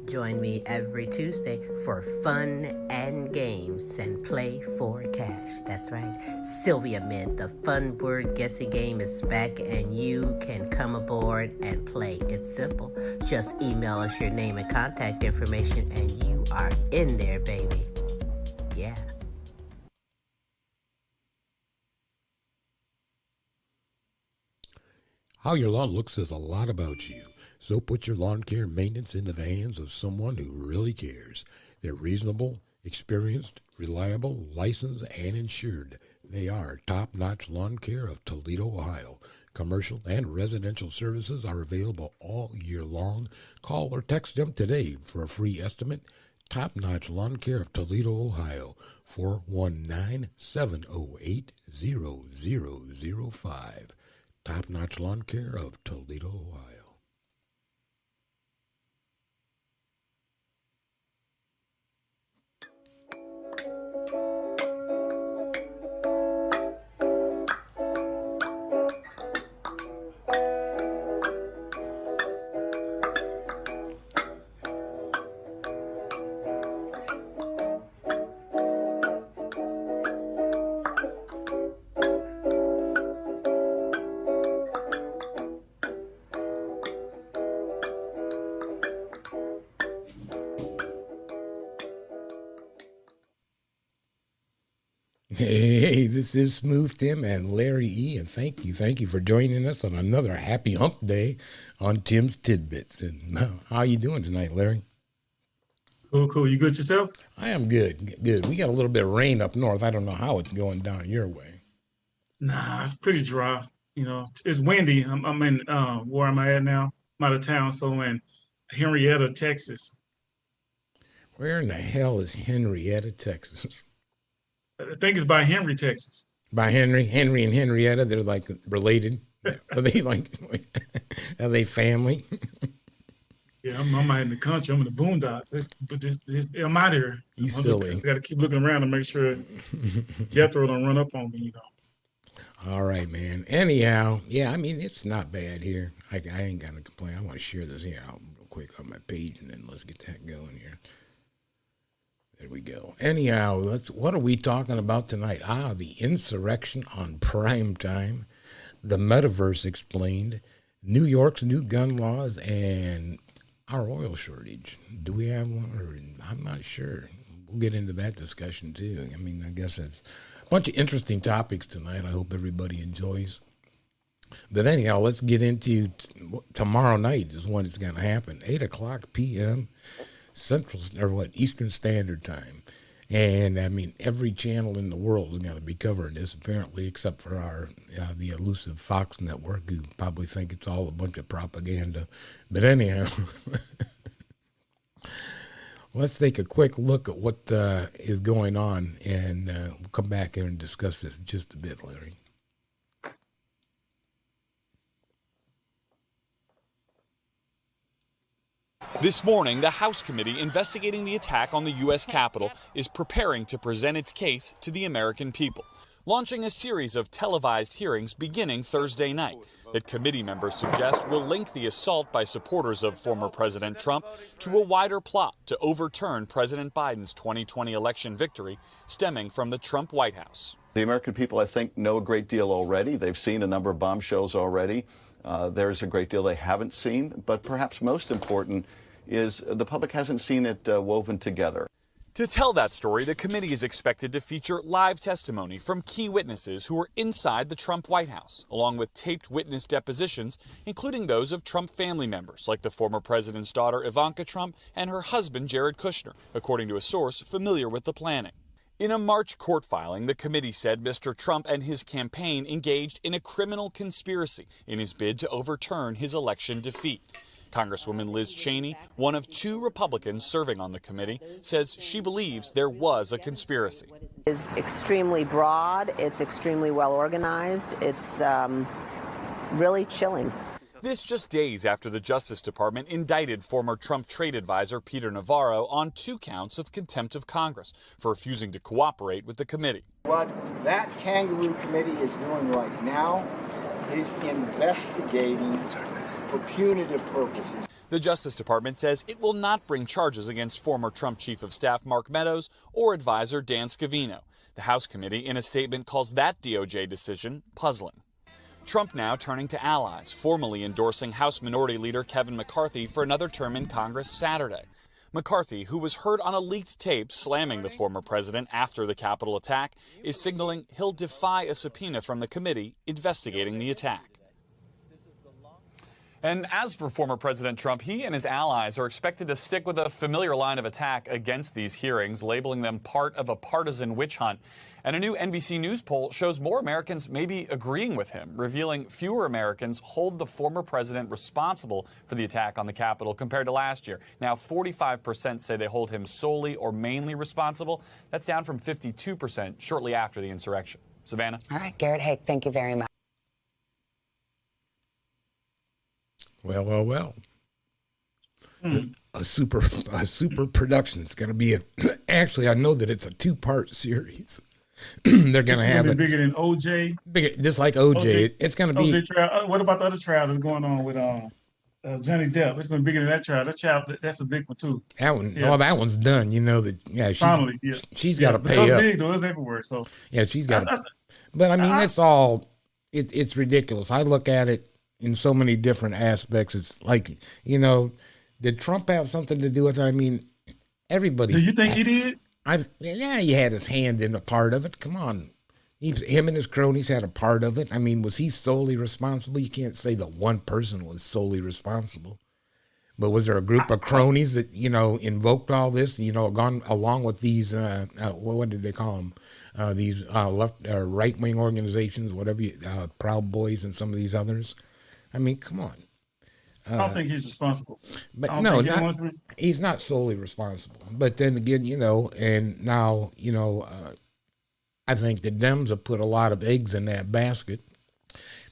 Join me every Tuesday for fun and games and play for cash. That's right. Sylvia Mid, the fun word guessing game is back and you can come aboard and play. It's simple. Just email us your name and contact information and you are in there, baby. Yeah. How your lawn looks says a lot about you. So put your lawn care maintenance into the hands of someone who really cares. They're reasonable, experienced, reliable, licensed, and insured. They are Top-Notch Lawn Care of Toledo, Ohio. Commercial and residential services are available all year long. Call or text them today for a free estimate. Top-Notch Lawn Care of Toledo, Ohio. 419-708-0005. Top-Notch Lawn Care of Toledo, Ohio. Hey, this is Smooth Tim and Larry E. And thank you for joining us on another happy hump day on Tim's Tidbits. And how you doing tonight, Larry? Cool. You good yourself? I am good. We got a little bit of rain up north. I don't know how it's going down your way. Nah, it's pretty dry. You know, it's windy. I'm in where am I at now? I'm out of town, so I'm in Henrietta, Texas. Where in the hell is Henrietta, Texas? I think it's by Henry, Texas. By Henry and Henrietta, they're like related. Are they are they family? Yeah, I'm out in the country. I'm in the boondocks. I'm out here. You silly. I got to keep looking around to make sure Jethro don't run up on me, you know. All right, man. Anyhow, yeah, I mean, it's not bad here. I ain't got to complain. I want to share this here out real quick on my page, and then let's get that going here. There we go. Anyhow, what are we talking about tonight? The insurrection on prime time, the Metaverse explained, New York's new gun laws, and our oil shortage. Do we have one? Or I'm not sure. We'll get into that discussion too. I mean, I guess it's a bunch of interesting topics tonight. I hope everybody enjoys. But anyhow, let's get into tomorrow night is when it's going to happen. 8:00 p.m. Eastern Standard Time. And I mean, every channel in the world is going to be covering this, apparently, except for the elusive Fox network, who probably think it's all a bunch of propaganda. But anyhow, let's take a quick look at what is going on, and we'll come back here and discuss this in just a bit, Larry. This morning, the House committee investigating the attack on the U.S. Capitol is preparing to present its case to the American people, launching a series of televised hearings beginning Thursday night that committee members suggest will link the assault by supporters of former President Trump to a wider plot to overturn President Biden's 2020 election victory stemming from the Trump White House. The American people, I think, know a great deal already. They've seen a number of bombshells already. There's a great deal they haven't seen, but perhaps most important is the public hasn't seen it woven together. To tell that story, the committee is expected to feature live testimony from key witnesses who were inside the Trump White House, along with taped witness depositions, including those of Trump family members, like the former president's daughter Ivanka Trump and her husband Jared Kushner, according to a source familiar with the planning. In a March court filing, the committee said Mr. Trump and his campaign engaged in a criminal conspiracy in his bid to overturn his election defeat. Congresswoman Liz Cheney, one of two Republicans serving on the committee, says she believes there was a conspiracy. It's extremely broad, it's extremely well organized, it's really chilling. This just days after the Justice Department indicted former Trump trade advisor Peter Navarro on 2 counts of contempt of Congress for refusing to cooperate with the committee. What that kangaroo committee is doing right now is investigating for punitive purposes. The Justice Department says it will not bring charges against former Trump Chief of Staff Mark Meadows or advisor Dan Scavino. The House committee, in a statement, calls that DOJ decision puzzling. Trump now turning to allies, formally endorsing House Minority Leader Kevin McCarthy for another term in Congress Saturday. McCarthy, who was heard on a leaked tape slamming the former president after the Capitol attack, is signaling he'll defy a subpoena from the committee investigating the attack. And as for former President Trump, he and his allies are expected to stick with a familiar line of attack against these hearings, labeling them part of a partisan witch hunt. And a new NBC News poll shows more Americans may be agreeing with him, revealing fewer Americans hold the former president responsible for the attack on the Capitol compared to last year. Now, 45% say they hold him solely or mainly responsible. That's down from 52% shortly after the insurrection. Savannah? All right, Garrett Haake, thank you very much. Well. A super production. It's going to be actually, I know that it's a 2-part series. They're going to have it bigger than OJ. Bigger, just like OJ. It's going to be. OJ trial. What about the other trial that's going on with Johnny Depp? It's going to be bigger than that trial. That trial, that's a big one too. That one, yeah. well, that one's done. You know that. Yeah, finally, she's got to pay up. Big though, it's everywhere. So yeah, she's got. But I mean, it's all. It's ridiculous. I look at it in so many different aspects. It's like, did Trump have something to do with it? I mean, everybody. Do you think he did? Yeah, he had his hand in a part of it. Come on. Him and his cronies had a part of it. I mean, was he solely responsible? You can't say that one person was solely responsible. But was there a group of cronies that, invoked all this, gone along with these, what did they call them? These left right-wing organizations, whatever, Proud Boys and some of these others. I mean, come on. I don't think he's responsible. But no, he's not solely responsible. But then again, and now, I think the Dems have put a lot of eggs in that basket.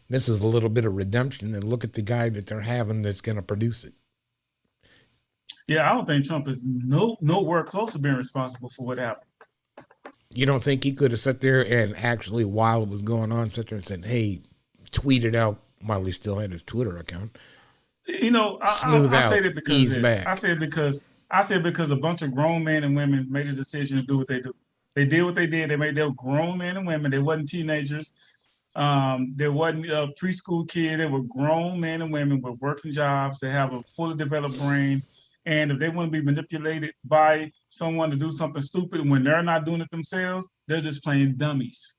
This is a little bit of redemption, and look at the guy that they're having that's going to produce it. Yeah, I don't think Trump is nowhere close to being responsible for what happened. You don't think he could have sat there and actually, while it was going on, sat there and said, hey, tweet it out while he still had his Twitter account? I say that because I say it because a bunch of grown men and women made a decision to do what they do. They did what they did. They made them grown men and women. They wasn't teenagers. There wasn't preschool kids. They were grown men and women with working jobs. They have a fully developed brain. And if they want to be manipulated by someone to do something stupid when they're not doing it themselves, they're just playing dummies.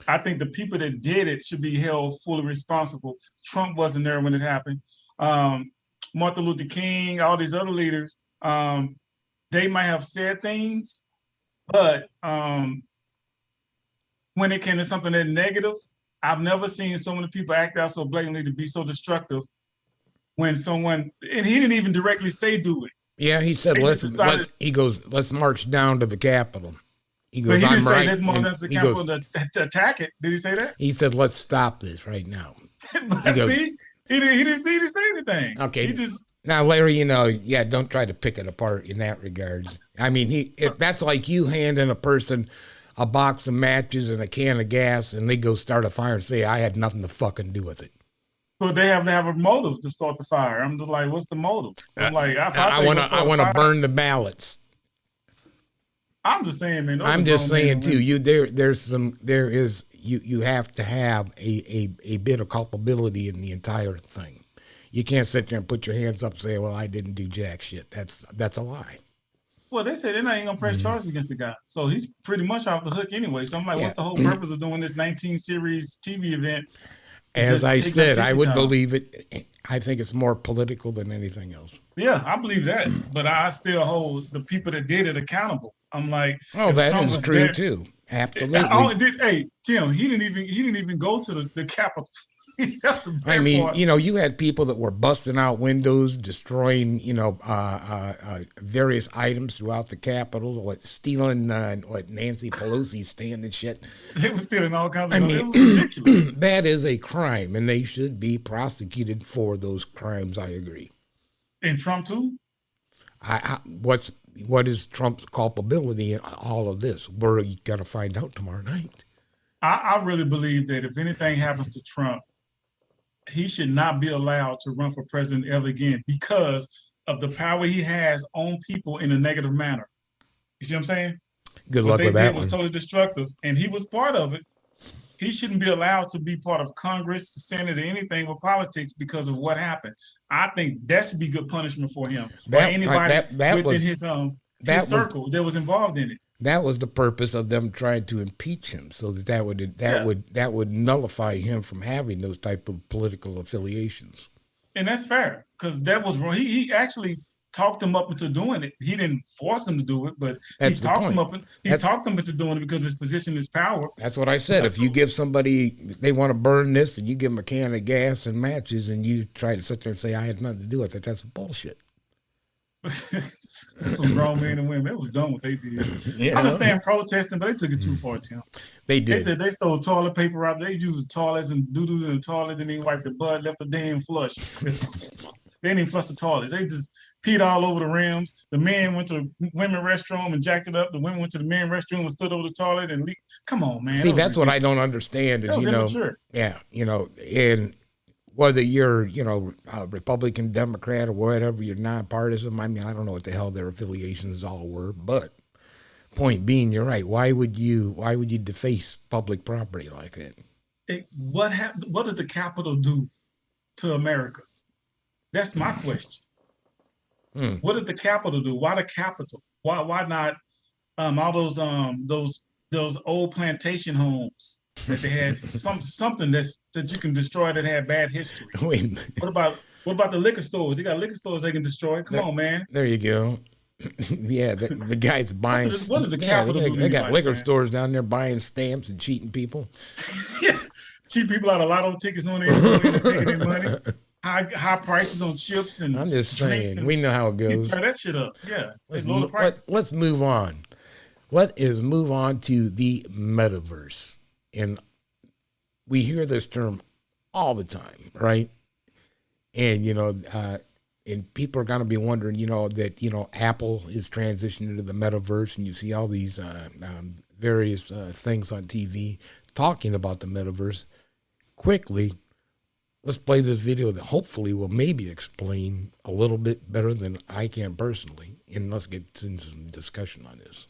I think the people that did it should be held fully responsible. Trump wasn't there when it happened. Martin Luther King, all these other leaders, they might have said things, but when it came to something that negative, I've never seen so many people act out so blatantly to be so destructive when someone, and he didn't even directly say do it. Yeah, he said, let's march down to the Capitol. He goes, but he I'm didn't right. Say let's march down to the Capitol to attack it. Did he say that? He said, let's stop this right now. See? He didn't say anything. Okay. Now, Larry, don't try to pick it apart in that regards. I mean, that's like you handing a person a box of matches and a can of gas, and they go start a fire and say, I had nothing to fucking do with it. But they have to have a motive to start the fire. I'm just like, what's the motive? I'm like, I want to burn the ballots. I'm just saying, man. I'm just saying too. You have to have a bit of culpability in the entire thing. You can't sit there and put your hands up and say, "Well, I didn't do jack shit." That's a lie. Well, they said they're not even gonna press charges against the guy, so he's pretty much off the hook anyway. So I'm like, what's the whole purpose of doing this 19 series TV event? As I said, I would believe it. I think it's more political than anything else. Yeah, I believe that, but I still hold the people that did it accountable. I'm like, that is true too. Absolutely. Hey, Tim, he didn't even go to the Capitol. I mean, you had people that were busting out windows, destroying, various items throughout the Capitol, stealing Nancy Pelosi stand and shit. They were stealing all kinds of stuff. It was ridiculous. That is a crime, and they should be prosecuted for those crimes. I agree. And Trump too? What is Trump's culpability in all of this? We're going to find out tomorrow night. I really believe that if anything happens to Trump, he should not be allowed to run for president ever again because of the power he has on people in a negative manner. You see what I'm saying? Good luck with that one. What they did was totally destructive, and he was part of it. He shouldn't be allowed to be part of Congress, the Senate, or anything with politics because of what happened. I think that should be good punishment for him. Or anybody within his circle that was involved in it. That was the purpose of them trying to impeach him, so that would nullify him from having those type of political affiliations. And that's fair, because that was wrong. He actually talked him up into doing it. He didn't force him to do it, but he talked him up. Talked him into doing it because his position is power. That's what I said. If you give somebody, they want to burn this, and you give them a can of gas and matches, and you try to sit there and say, I had nothing to do with it, that's bullshit. Some grown men and women, it was done what they did. I understand protesting, but they took it too far, Tim. They did. They said they stole toilet paper out. They used the toilets and doo-doo in the toilet, and then wiped the butt, left the damn flush. They didn't even flush the toilets. They just peed all over the rims. The men went to the women's restroom and jacked it up. The women went to the men's restroom and stood over the toilet and leaked. Come on, man. See, that's what I don't understand is, immature. And whether you're, a Republican, Democrat, or whatever, you're nonpartisan. I mean, I don't know what the hell their affiliations all were, but point being, you're right. Why would you deface public property like that? What did the Capitol do to America? That's my question. What did the Capitol do? Why the Capitol? Why not all those old plantation homes that they had something that you can destroy that had bad history? What about the liquor stores? You got liquor stores they can destroy. Come on, man. There you go. Yeah, the guy's buying. What does the Capitol do? They got liquor stores down there buying stamps and cheating people. Yeah, cheat people out of lotto tickets on there, taking their money. High prices on chips and I'm just saying, we know how it goes. Turn that shit up. Yeah. Let's move on. Move on to the metaverse. And we hear this term all the time, right? And, and people are going to be wondering, that, Apple is transitioning to the metaverse, and you see all these various things on TV talking about the metaverse. Quickly, let's play this video that hopefully will maybe explain a little bit better than I can personally, and let's get into some discussion on this.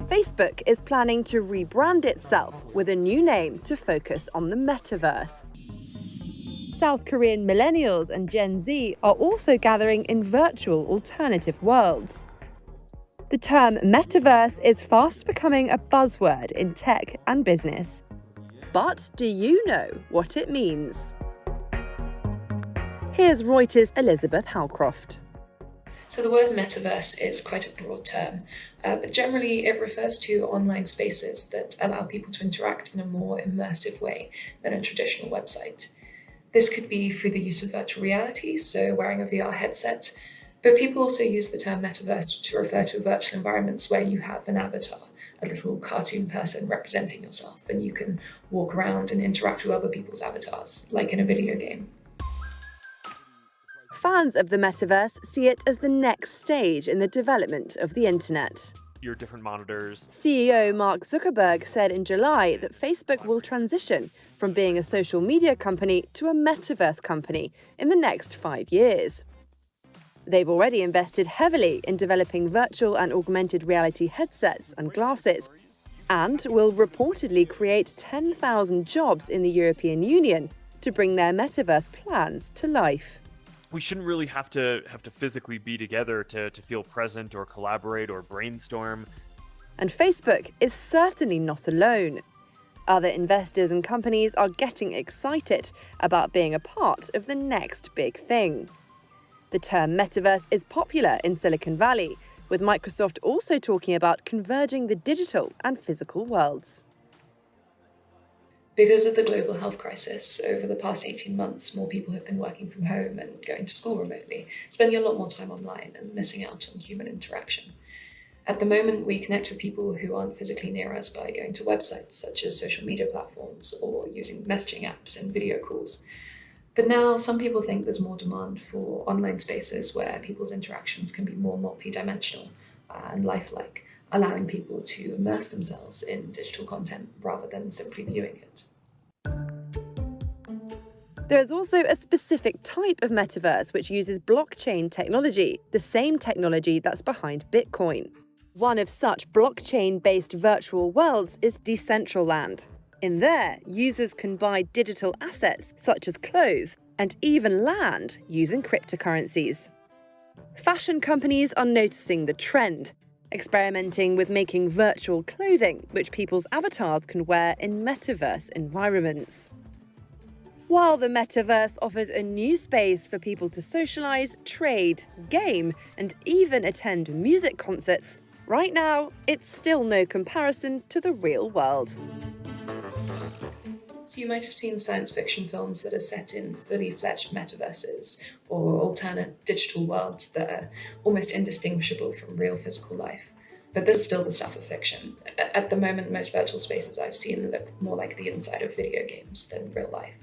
Facebook is planning to rebrand itself with a new name to focus on the metaverse. South Korean millennials and Gen Z are also gathering in virtual alternative worlds. The term metaverse is fast becoming a buzzword in tech and business. But do you know what it means? Here's Reuters' Elizabeth Howcroft. So the word metaverse is quite a broad term, but generally it refers to online spaces that allow people to interact in a more immersive way than a traditional website. This could be through the use of virtual reality, so wearing a VR headset, but people also use the term metaverse to refer to virtual environments where you have an avatar, a little cartoon person representing yourself, and you can walk around and interact with other people's avatars, like in a video game. Fans of the metaverse see it as the next stage in the development of the internet. Your different monitors. CEO Mark Zuckerberg said in July that Facebook will transition from being a social media company to a metaverse company in the next 5 years. They've already invested heavily in developing virtual and augmented reality headsets and glasses, and will reportedly create 10,000 jobs in the European Union to bring their metaverse plans to life. We shouldn't really have to physically be together to feel present or collaborate or brainstorm. And Facebook is certainly not alone. Other investors and companies are getting excited about being a part of the next big thing. The term metaverse is popular in Silicon Valley, with Microsoft also talking about converging the digital and physical worlds. Because of the global health crisis, over the past 18 months, more people have been working from home and going to school remotely, spending a lot more time online and missing out on human interaction. At the moment, we connect with people who aren't physically near us by going to websites such as social media platforms or using messaging apps and video calls. But now some people think there's more demand for online spaces where people's interactions can be more multidimensional and lifelike, allowing people to immerse themselves in digital content rather than simply viewing it. There is also a specific type of metaverse which uses blockchain technology, the same technology that's behind Bitcoin. One of such blockchain-based virtual worlds is Decentraland. In there, users can buy digital assets such as clothes and even land using cryptocurrencies. Fashion companies are noticing the trend, experimenting with making virtual clothing which people's avatars can wear in metaverse environments. While the metaverse offers a new space for people to socialize, trade, game, and even attend music concerts, right now, it's still no comparison to the real world. So you might have seen science fiction films that are set in fully fledged metaverses or alternate digital worlds that are almost indistinguishable from real physical life. But that's still the stuff of fiction. At the moment, most virtual spaces I've seen look more like the inside of video games than real life.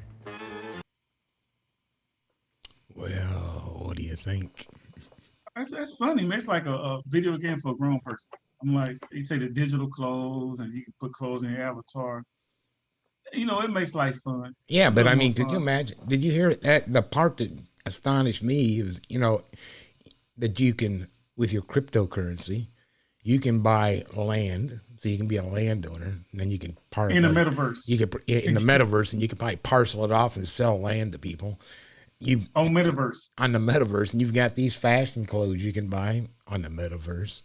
Well, what do you think? That's funny, man. It's like a video game for a grown person. I'm like, you say the digital clothes and you can put clothes in your avatar. You know, it makes life fun. Yeah, but I mean, could you imagine? Did you hear that? The part that astonished me is, you know, that you can, with your cryptocurrency, you can buy land. So you can be a landowner, and then you can in the metaverse. You can in the metaverse, and you can probably parcel it off and sell land to people. On metaverse. On the metaverse, and you've got these fashion clothes you can buy on the metaverse.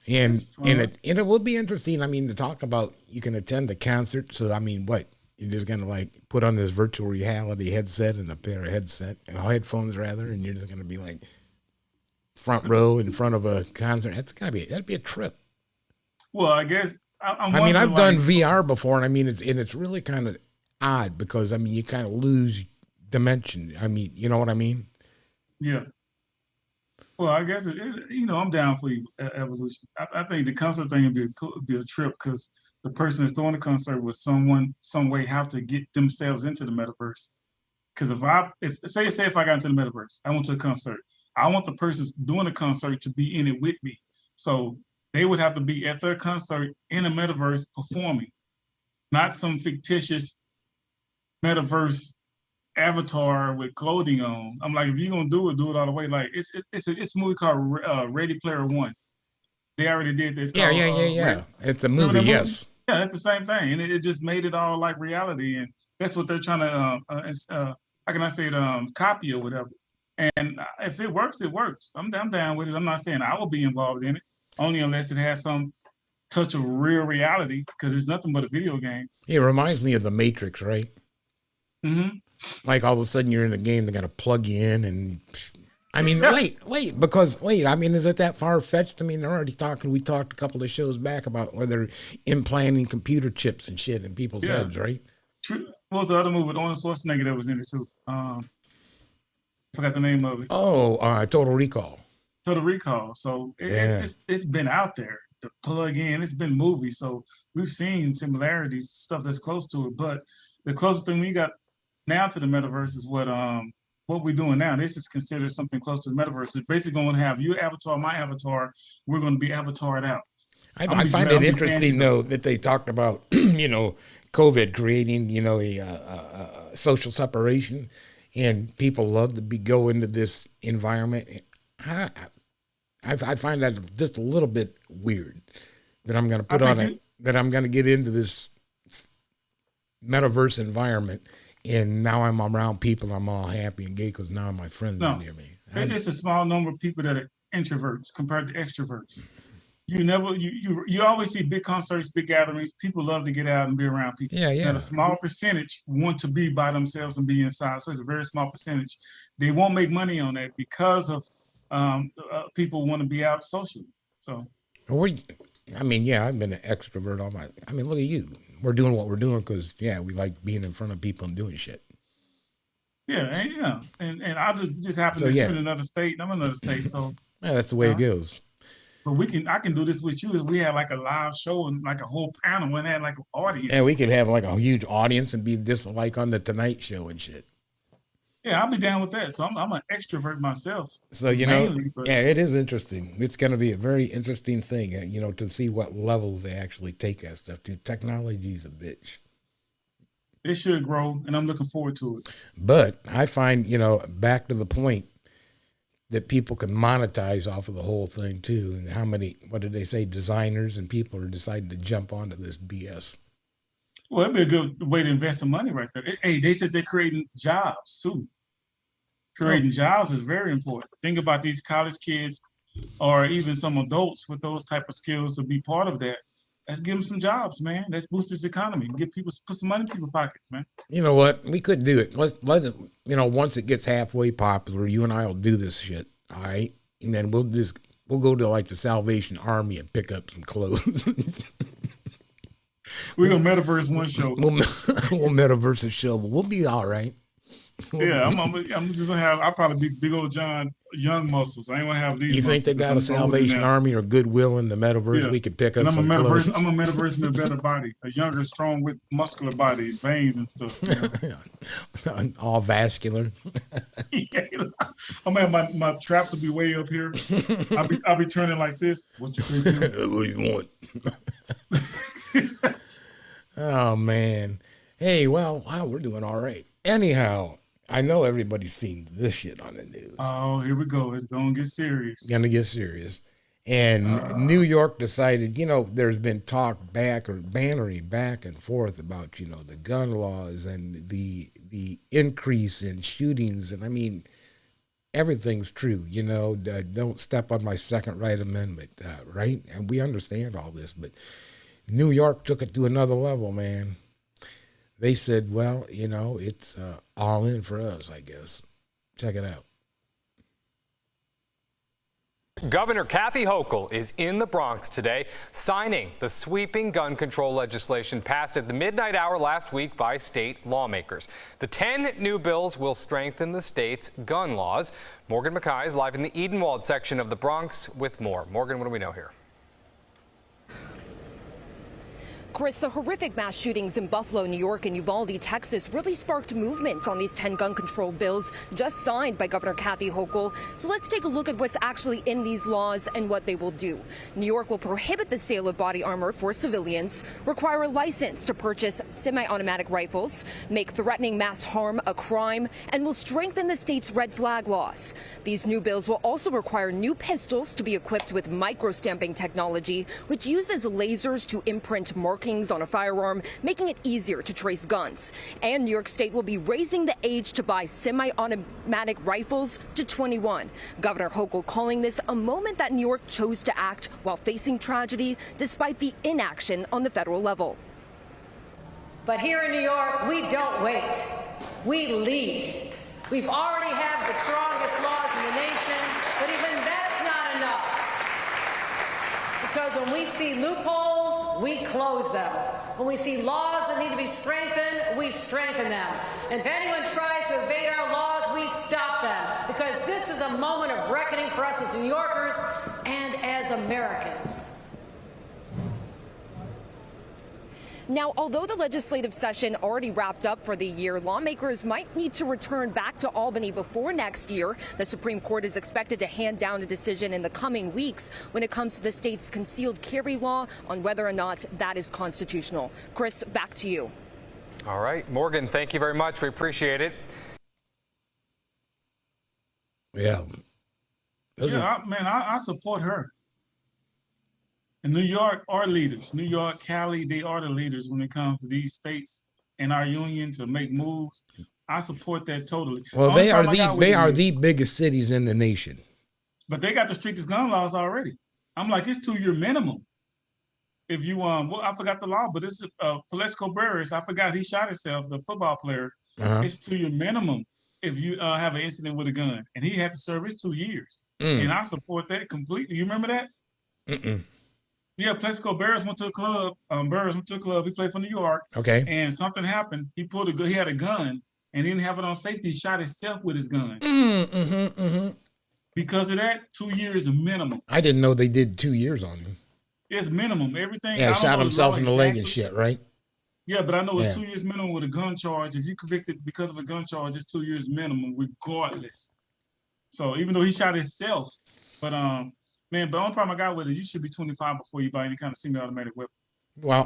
And it will be interesting. I mean, to talk about, you can attend the concert. So I mean, what, you're just gonna like put on this virtual reality headset and a pair of headphones rather, and you're just gonna be like front row in front of a concert. That'd be a trip. Well, I guess I mean, I've done VR before, and I mean, it's really kind of odd because I mean, you kind of lose dimension. I mean, you know what I mean? Yeah. Well, I guess you know, I'm down for evolution. I think the concert thing would be a trip because the person that's throwing the concert would some way have to get themselves into the metaverse. Because if I got into the metaverse, I went to a concert. I want the person doing the concert to be in it with me. So they would have to be at their concert in a metaverse performing, not some fictitious metaverse avatar with clothing on. I'm like, if you're gonna do it all the way. Like it's a movie called Ready Player One. They already did this. Yeah. It's a movie, yes. Yeah, that's the same thing, and it just made it all like reality, and that's what they're trying to how can I say it, copy or whatever. And if it works, it works. I'm down with it. I'm not saying I will be involved in it, only unless it has some touch of real reality, because it's nothing but a video game. It reminds me of The Matrix, right? Mm-hmm. Like all of a sudden you're in a game, they got to plug you in, and I mean, wait, I mean, is it that far fetched? I mean, they're already talking. We talked a couple of shows back about where they're implanting computer chips and shit in people's heads, right? True. What was the other movie with Arnold Schwarzenegger that was in it too? Forgot the name of it. Oh, Total Recall. Total Recall. So it's been out there. The plug in. It's been movies, so we've seen similarities, stuff that's close to it. But the closest thing we got now to the metaverse is what we're doing now. This is considered something close to the metaverse. It's basically going to have your avatar, my avatar. We're going to be avatared out. I find it interesting though that they talked about you know, COVID creating, you know, a social separation, and people love to go into this environment. I find that just a little bit weird that I'm going to put on it, that I'm going to get into this metaverse environment, and now I'm around people, I'm all happy and gay because now my friends are near me. It's a small number of people that are introverts compared to extroverts. You always see big concerts, big gatherings. People love to get out and be around people. Yeah. And a small percentage want to be by themselves and be inside. So it's a very small percentage. They won't make money on that because of people want to be out socially. So, I mean, I've been an extrovert all my. I mean, look at you. We're doing what we're doing because we like being in front of people and doing shit. Yeah, and I just happen to be in another state. And I'm in another state, so that's the way it goes. But I can do this with you. Is we have like a live show and like a whole panel and had like an audience. Yeah, we could have like a huge audience and be just like on the Tonight Show and shit. Yeah, I'll be down with that. So I'm an extrovert myself. So, mainly, yeah, it is interesting. It's going to be a very interesting thing, to see what levels they actually take that stuff to. Technology's a bitch. It should grow, and I'm looking forward to it. But I find, back to the point that people can monetize off of the whole thing too. And how many, what did they say, designers and people are deciding to jump onto this BS. Well, it'd be a good way to invest some money right there. Hey, they said they're creating jobs too. Creating jobs is very important. Think about these college kids or even some adults with those type of skills to be part of that. Let's give them some jobs, man. Let's boost this economy. Get people, put some money in people's pockets, man. You know what? We could do it. Let it, once it gets halfway popular, you and I will do this shit. All right. And then we'll go to like the Salvation Army and pick up some clothes. We're going to Metaverse one show. We'll Metaverse a show, but we'll be all right. Yeah, I'm just gonna have. I'll probably be big old John Young muscles. I ain't gonna have these. You think they got a Salvation Army or Goodwill in the Metaverse? Yeah. We could pick up some clothes. I'm a Metaverse with a better body, a younger, strong, with muscular body, veins and stuff. All vascular. Yeah, I'm gonna have my traps will be way up here. I'll be turning like this. What you think? What do you want? Oh man. Hey, well, we're doing all right. Anyhow, I know everybody's seen this shit on the news. Oh, here we go. It's going to get serious. It's going to get serious. And New York decided, there's been talk bantering back and forth about, the gun laws and the increase in shootings. And I mean, everything's true, don't step on my Second Right Amendment, right? And we understand all this, but New York took it to another level, man. They said, well, it's all in for us, I guess. Check it out. Governor Kathy Hochul is in the Bronx today, signing the sweeping gun control legislation passed at the midnight hour last week by state lawmakers. The 10 new bills will strengthen the state's gun laws. Morgan Mackay is live in the Edenwald section of the Bronx with more. Morgan, what do we know here? Chris, the horrific mass shootings in Buffalo, New York, and Uvalde, Texas really sparked movement on these 10 gun control bills just signed by Governor Kathy Hochul. So let's take a look at what's actually in these laws and what they will do. New York will prohibit the sale of body armor for civilians, require a license to purchase semi-automatic rifles, make threatening mass harm a crime, and will strengthen the state's red flag laws. These new bills will also require new pistols to be equipped with micro-stamping technology, which uses lasers to imprint markings on a firearm, making it easier to trace guns. And New York State will be raising the age to buy semi-automatic rifles to 21. Governor Hochul calling this a moment that New York chose to act while facing tragedy despite the inaction on the federal level. But here in New York, we don't wait. We lead. We've already have the strongest laws in the nation, but even that's not enough. Because when we see loopholes, we close them. When we see laws that need to be strengthened, we strengthen them. And if anyone tries to evade our laws, we stop them. Because this is a moment of reckoning for us as New Yorkers and as Americans. Now, although the legislative session already wrapped up for the year, lawmakers might need to return back to Albany before next year. The Supreme Court is expected to hand down a decision in the coming weeks when it comes to the state's concealed carry law on whether or not that is constitutional. Chris, back to you. All right. Morgan, thank you very much. We appreciate it. Yeah. I support her. And New York are leaders. New York, Cali, they are the leaders when it comes to these states and our union to make moves. I support that totally. Well, they are the biggest cities in the nation. But they got the strictest gun laws already. I'm like, it's 2-year minimum. If you I forgot the law, but it's Plexico Burris. I forgot he shot himself, the football player. It's 2-year minimum if you have an incident with a gun, and he had to serve his 2 years. And I support that completely. You remember that? Yeah, Plexico Burris went to a club. He played for New York. Okay. And something happened. He had a gun, and he didn't have it on safety. He shot himself with his gun. Because of that, 2 years is minimum. I didn't know they did 2 years on him. It's minimum. Everything. Yeah, shot himself in the leg and shit, right? Yeah, but I know it's 2 years minimum with a gun charge. If you convicted because of a gun charge, it's 2 years minimum regardless. So even though he shot himself, but man, but the only problem I got with it, you should be 25 before you buy any kind of semi-automatic weapon. Well,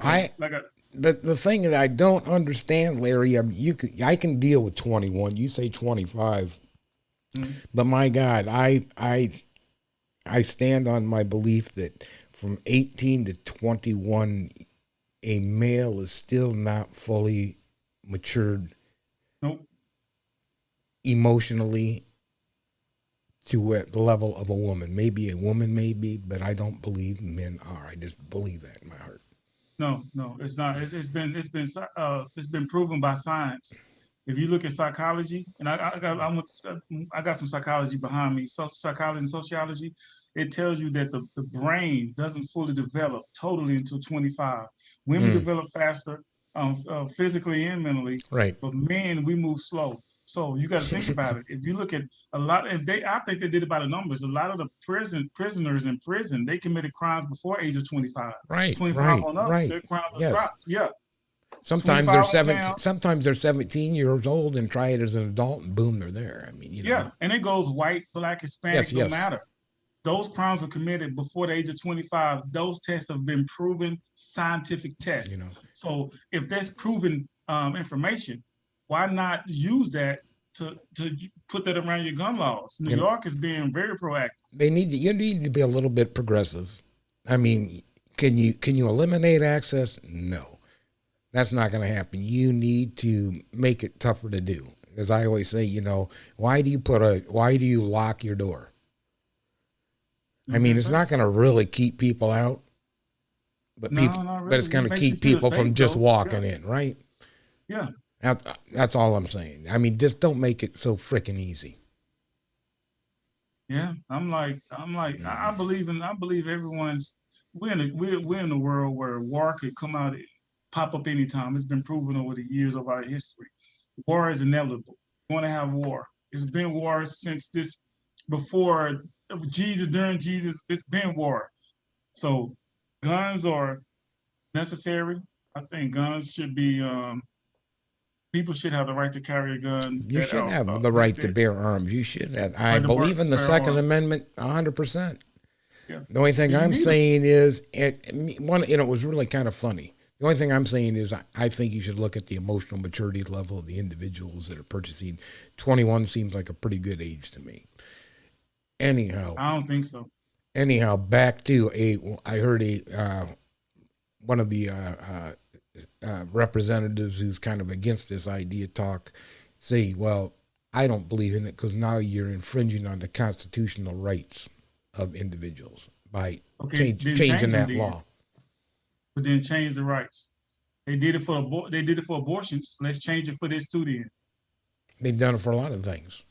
the thing that I don't understand, Larry, I can deal with 21. You say 25, but my God, I stand on my belief that from 18 to 21, a male is still not fully matured. Nope. Emotionally to the level of a woman. Maybe a woman may be, but I don't believe men are. I just believe that in my heart. No, it's not. It's been proven by science. If you look at psychology, and I got some psychology behind me, psychology and sociology. It tells you that the brain doesn't fully develop totally until 25. Women develop faster, physically and mentally. Right. But men, we move slow. So you got to think about it. If you look at a lot, and I think they did it by the numbers. A lot of the prisoners in prison, they committed crimes before age of 25. Right. 25 on up, their crimes are dropped. Yeah. Sometimes they're 17. Sometimes they're 17 years old and try it as an adult, and boom, they're there. I mean, Yeah, and it goes white, black, Hispanic, no matter. Those crimes were committed before the age of 25. Those tests have been proven scientific tests. So if that's proven information, why not use that to put that around your gun laws? New York is being very proactive. You need to be a little bit progressive. I mean, can you eliminate access? No, that's not going to happen. You need to make it tougher to do. As I always say, why do you lock your door? I mean, it's not going to really keep people out, but but it's going to keep people from just walking in, right? Yeah. That's all I'm saying. I mean, just don't make it so freaking easy. Yeah, I believe everyone's. We're in a world where war could come out, pop up anytime. It's been proven over the years of our history. War is inevitable. We want to have war. It's been war since before Jesus, during Jesus. It's been war. So guns are necessary. I think guns should be. People should have the right to carry a gun. You should have the right to bear arms. You should have. I believe in the Second Amendment 100%. Yeah. The only thing I'm saying is, it was really kind of funny. The only thing I'm saying is I think you should look at the emotional maturity level of the individuals that are purchasing. 21 seems like a pretty good age to me. Anyhow. I don't think so. Anyhow, back to I heard one of the representatives who's kind of against this idea say, well, I don't believe in it because now you're infringing on the constitutional rights of individuals by changing that law. But then change the rights. They did it for abortions. Let's change it for this too then. They've done it for a lot of things.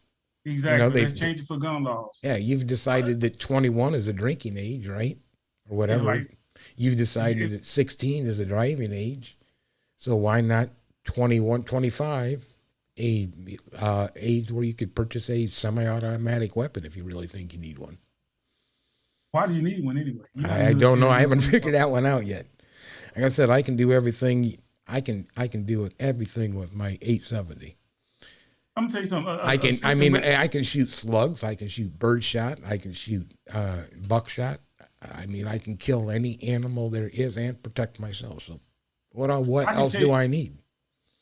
Exactly. Let's change it for gun laws. Yeah, you've decided that 21 is a drinking age, right? Or whatever. You've decided that 16 is a driving age. So why not 21, 25, age where you could purchase a semi-automatic weapon if you really think you need one? Why do you need one anyway? I don't know. I haven't figured that one out yet. Like I said, I can do everything. I can do everything with my 870. I'm gonna tell you something. I can shoot slugs. I can shoot birdshot. I can shoot buckshot. I mean, I can kill any animal there is and protect myself. So what else do I need?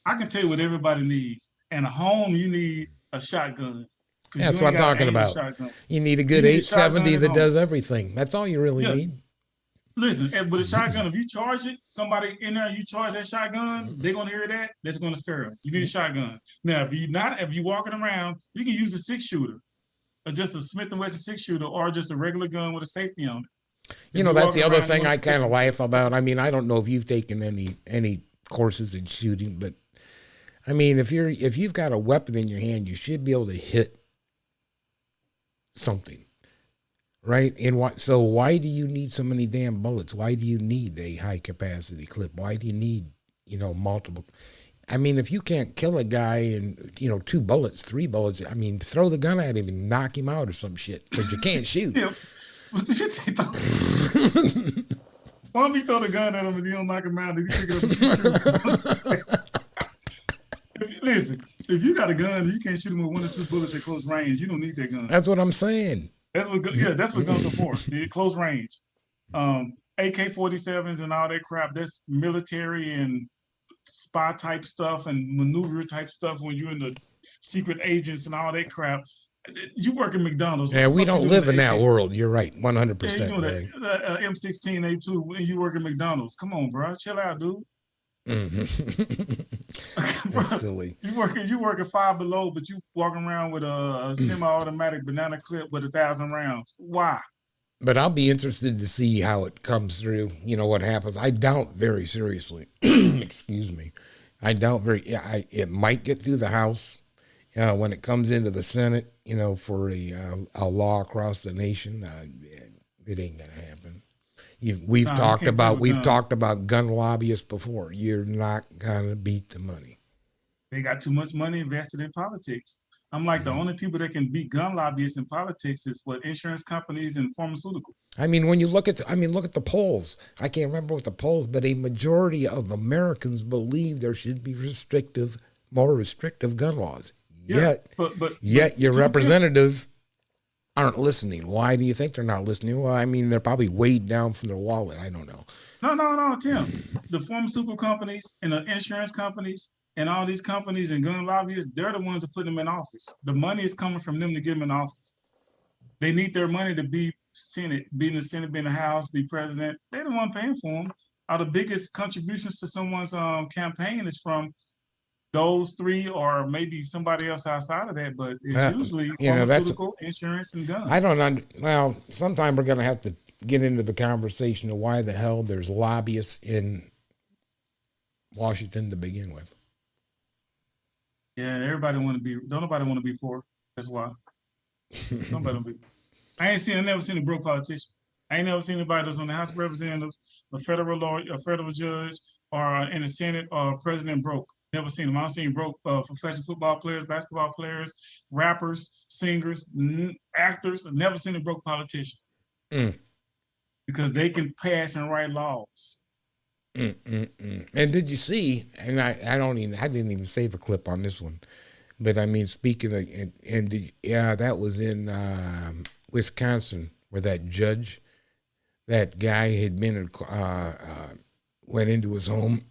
I can tell you what everybody needs. In a home, you need a shotgun. Yeah, that's what I'm talking about. You need a good 870 that does everything. That's all you really need. Listen, with a shotgun, if you charge it, somebody in there, you charge that shotgun, they're gonna hear that. That's gonna scare them. You need a shotgun. Now, if you're walking around, you can use a 6-shooter, or just a Smith & Wesson 6-shooter, or just a regular gun with a safety on it. That's the other thing I kind of laugh about. I mean, I don't know if you've taken any courses in shooting, but I mean, if you've got a weapon in your hand, you should be able to hit something, right? So why do you need so many damn bullets? Why do you need a high capacity clip? Why do you need multiple? I mean, if you can't kill a guy in 2 bullets, 3 bullets, I mean, throw the gun at him and knock him out or some shit because you can't shoot. Why don't you throw the gun at him and you don't knock him out? And you pick it up and listen, if you got a gun, you can't shoot him with 1 or 2 bullets at close range. You don't need that gun. That's what I'm saying. That's what guns are for. Close range. AK-47s and all that crap. That's military and spy type stuff and maneuver type stuff when you're in the secret agents and all that crap. You work at McDonald's. Yeah, we don't live in that world. You're right, 100%. Yeah, you doing that M16A2 when you work at McDonald's. Come on, bro. Chill out, dude. That's silly. You working 5 below, but you walking around with a semi-automatic banana clip with 1,000 rounds. Why? But I'll be interested to see how it comes through. You know what happens. I doubt very seriously. Excuse me. I doubt it might get through the House. When it comes into the Senate, you know, for a law across the nation, it ain't gonna happen. We've talked about gun lobbyists before. You're not gonna beat the money. They got too much money invested in politics. I'm like, the only people that can beat gun lobbyists in politics is insurance companies and pharmaceutical. I mean, when you look at the polls. I can't remember what the polls, but a majority of Americans believe there should be more restrictive gun laws. Yet your representatives aren't listening. Why do you think they're not listening? Well, I mean, they're probably weighed down from their wallet. I don't know. No, Tim. The pharmaceutical companies and the insurance companies and all these companies and gun lobbyists, they're the ones that put them in office. The money is coming from them to get them in office. They need their money to be in the Senate, be in the House, be president. They're the one paying for them. The biggest contributions to someone's campaign is from those 3 or maybe somebody else outside of that, but it's usually pharmaceutical, insurance, and guns. Well, sometime we're going to have to get into the conversation of why the hell there's lobbyists in Washington to begin with. Yeah, don't nobody want to be poor. That's why. Nobody want to be. I never seen a broke politician. I ain't never seen anybody that's on the House of Representatives, a federal lawyer, a federal judge, or in the Senate, or president broke. Never seen them. I've seen broke professional football players, basketball players, rappers, singers, actors. I've never seen a broke politician. Because they can pass and write laws. And did you see? And I didn't even save a clip on this one, but I mean, speaking of, that was in Wisconsin, where that guy had been went into his home.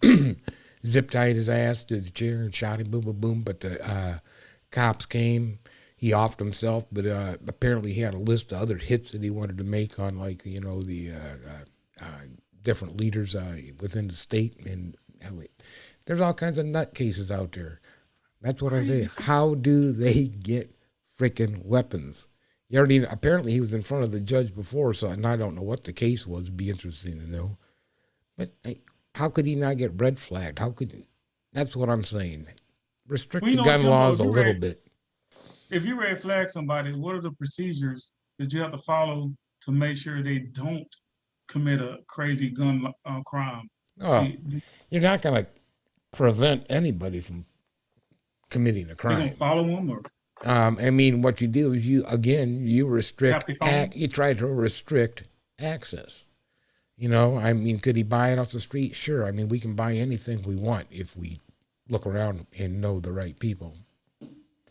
Zip tied his ass to the chair and shot him, boom, boom, boom. But the cops came. He offed himself, but apparently he had a list of other hits that he wanted to make on, like, you know, the different leaders within the state. And there's all kinds of nutcases out there. That's what I say. How do they get freaking weapons? Apparently he was in front of the judge before, and I don't know what the case was. It'd be interesting to know. But how could he not get red flagged? That's what I'm saying. Restrict the gun laws a little bit. If you red flag somebody, what are the procedures that you have to follow to make sure they don't commit a crazy gun crime? You're not going to prevent anybody from committing a crime. You don't follow them, or? I mean, what you do is you restrict. You try to restrict access. You know, I mean, could he buy it off the street? Sure. I mean, we can buy anything we want if we look around and know the right people,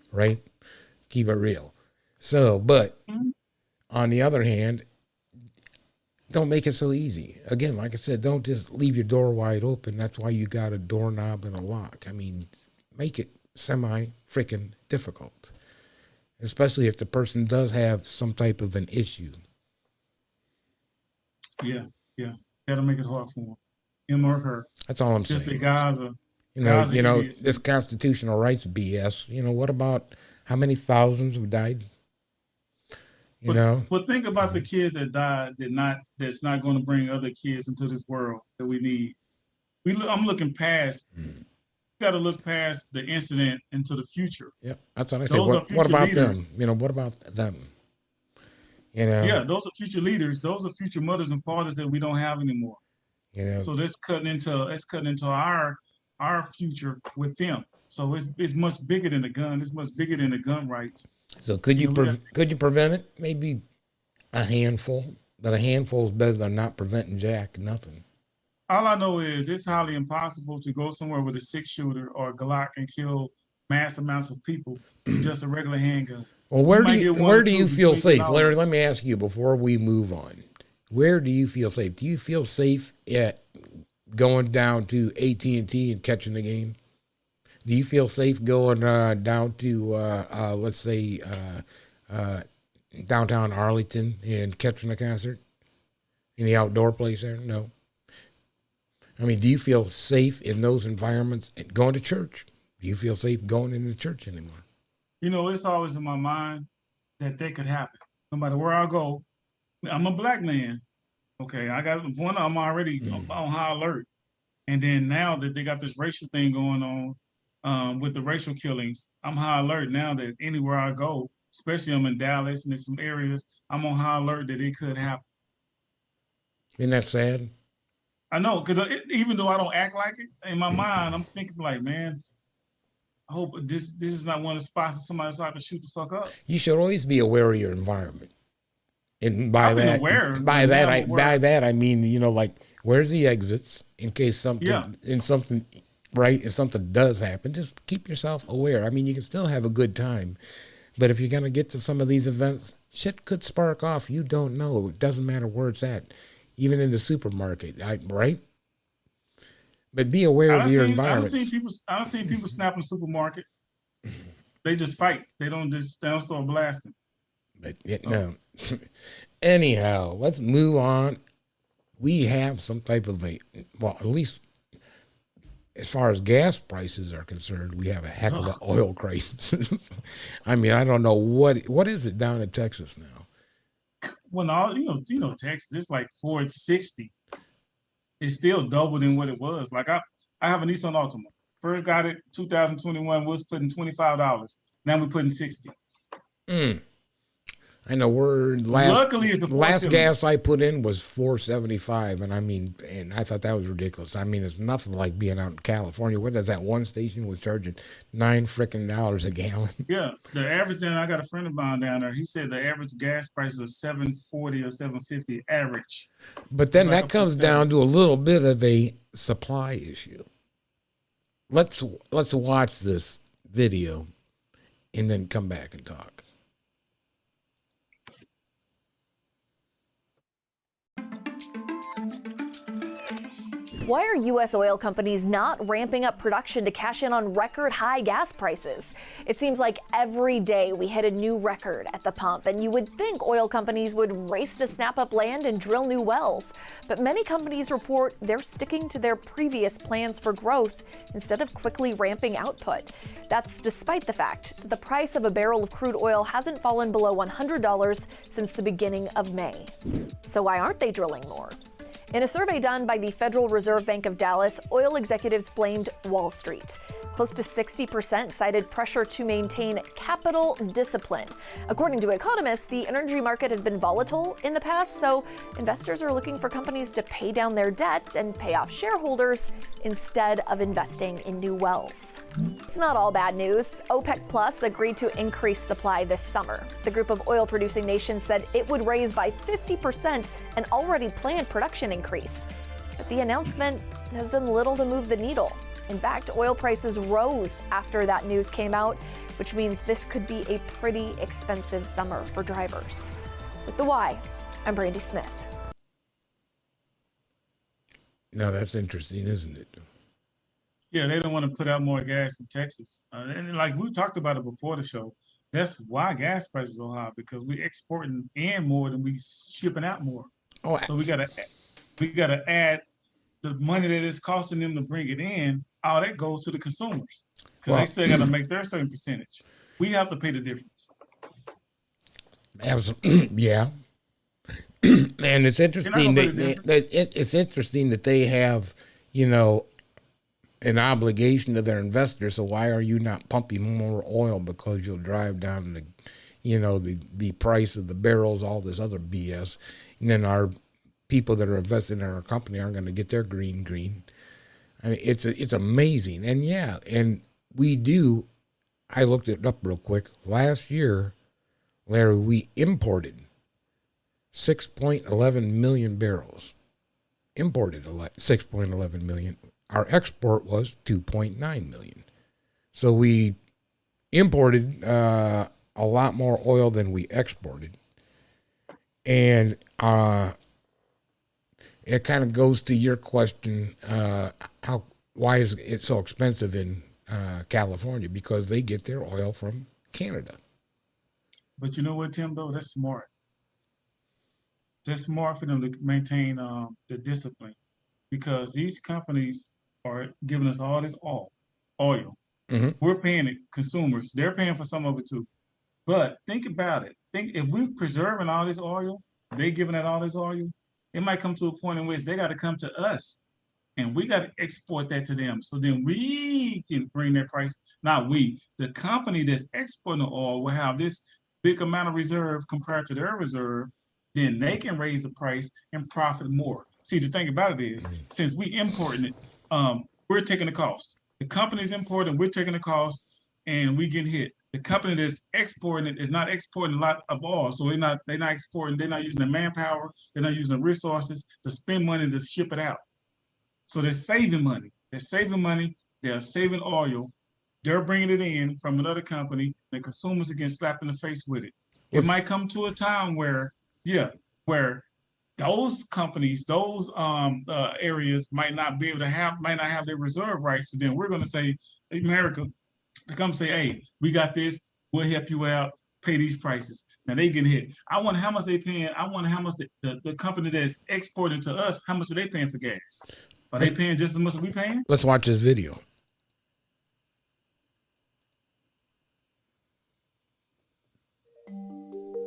right? Keep it real. So, but on the other hand, don't make it so easy. Again, like I said, don't just leave your door wide open. That's why you got a doorknob and a lock. I mean, make it semi-freaking difficult, especially if the person does have some type of an issue. Yeah. Got to make it hard for him or her. That's all I'm saying. Just the guys are. You know, this constitutional rights BS. You know, what about how many thousands have died? But think about the kids that died that's not going to bring other kids into this world that we need. I'm looking past. You got to look past the incident into the future. Yeah, that's what I said. What about leaders. Them? You know, what about them? You know. Yeah, those are future leaders. Those are future mothers and fathers that we don't have anymore. You know. So that's cutting into our future with them. So it's much bigger than the gun. It's much bigger than the gun rights. So could you prevent it? Maybe a handful, but a handful is better than not preventing nothing. All I know is it's highly impossible to go somewhere with a 6-shooter or a Glock and kill mass amounts of people with just a regular handgun. Well, where do you feel safe, Larry? Let me ask you before we move on. Where do you feel safe? Do you feel safe at going down to AT&T and catching the game? Do you feel safe going down to let's say downtown Arlington and catching a concert in the outdoor place there? No. I mean, do you feel safe in those environments and going to church? Do you feel safe going into church anymore? You know, it's always in my mind that could happen. No matter where I go, I'm a black man. Okay, I got one. I'm already on high alert, and then now that they got this racial thing going on with the racial killings, I'm high alert now that anywhere I go, especially I'm in Dallas and in some areas, I'm on high alert that it could happen. Isn't that sad? I know, because even though I don't act like it, in my mind, I'm thinking like, man, I hope this is not one of the spots that somebody's out to shoot the fuck up. You should always be aware of your environment. And by that I mean, you know, like, where's the exits in case something if something does happen, just keep yourself aware. I mean, you can still have a good time, but if you're going to get to some of these events, shit could spark off. You don't know. It doesn't matter where it's at, even in the supermarket, right? But be aware of your environment. I don't see people snap in the supermarket. They just fight. They don't start blasting. But no. Anyhow, let's move on. We have some type of at least as far as gas prices are concerned, we have a heck of an oil crisis. I mean, I don't know what is it down in Texas now. Well, you know, Texas, it's like $4.60. It's still double than what it was. Like I have a Nissan Altima. First got it 2021 was putting $25. Now we're putting $60. I know luckily it's last gas I put in was $4.75, and I thought that was ridiculous. I mean, it's nothing like being out in California. What is that? One station was charging $9 a gallon. Yeah, the average. And I got a friend of mine down there. He said the average gas prices are $7.40 or $7.50 average. But then that comes down to a little bit of a supply issue. Let's watch this video, and then come back and talk. Why are U.S. oil companies not ramping up production to cash in on record high gas prices? It seems like every day we hit a new record at the pump, and you would think oil companies would race to snap up land and drill new wells. But many companies report they're sticking to their previous plans for growth instead of quickly ramping output. That's despite the fact that the price of a barrel of crude oil hasn't fallen below $100 since the beginning of May. So why aren't they drilling more? In a survey done by the Federal Reserve Bank of Dallas, oil executives blamed Wall Street. Close to 60% cited pressure to maintain capital discipline. According to economists, the energy market has been volatile in the past, so investors are looking for companies to pay down their debt and pay off shareholders instead of investing in new wells. It's not all bad news. OPEC Plus agreed to increase supply this summer. The group of oil-producing nations said it would raise by 50% an already planned production increase. But the announcement has done little to move the needle. In fact, oil prices rose after that news came out, which means this could be a pretty expensive summer for drivers. With the Why, I'm Brandy Smith. No, that's interesting, isn't it? Yeah, they don't want to put out more gas in Texas. And like we talked about it before the show, that's why gas prices are high, because we're exporting in more than we shipping out more. So we gotta add the money that it's costing them to bring it in. All that goes to the consumers, because they still got to make their certain percentage. We have to pay the difference. Absolutely, yeah. And it's interesting it's interesting that they have, you know, an obligation to their investors. So why are you not pumping more oil? Because you'll drive down the, you know, the price of the barrels, all this other BS, and then our people that are invested in our company aren't going to get their green. I mean, it's amazing. And yeah, and we do, I looked it up real quick. Last year, Larry, we imported 6.11 million barrels. imported 6.11 million. Our export was 2.9 million. So we imported a lot more oil than we exported. And it kind of goes to your question, why is it so expensive in California? Because they get their oil from Canada. But you know what, Tim, though? That's smart. That's smart for them to maintain the discipline, because these companies are giving us all this oil. Mm-hmm. We're paying it, consumers. They're paying for some of it too. But think about it. Think if we're preserving all this oil, they giving out all this oil, it might come to a point in which they got to come to us, and we got to export that to them. So then we can bring their price. Not we, the company that's exporting the oil will have this big amount of reserve compared to their reserve. Then they can raise the price and profit more. See, the thing about it is, since we importing it, we're taking the cost. The company's importing, we're taking the cost, and we get hit. The company that's exporting it is not exporting a lot of oil, so they're not exporting. They're not using the manpower. They're not using the resources to spend money to ship it out. So they're saving money. They're saving money. They're saving oil. They're bringing it in from another company. The consumers are getting slapped in the face with it. It might come to a time where those companies, those areas might not have their reserve rights. So then we're going to say, America, to come say, hey, we got this, we'll help you out, pay these prices. Now they getting hit. I wonder how much they paying. I wonder how much the company that's exporting to us, how much are they paying for gas? Are they paying just as much as we paying? Let's watch this video.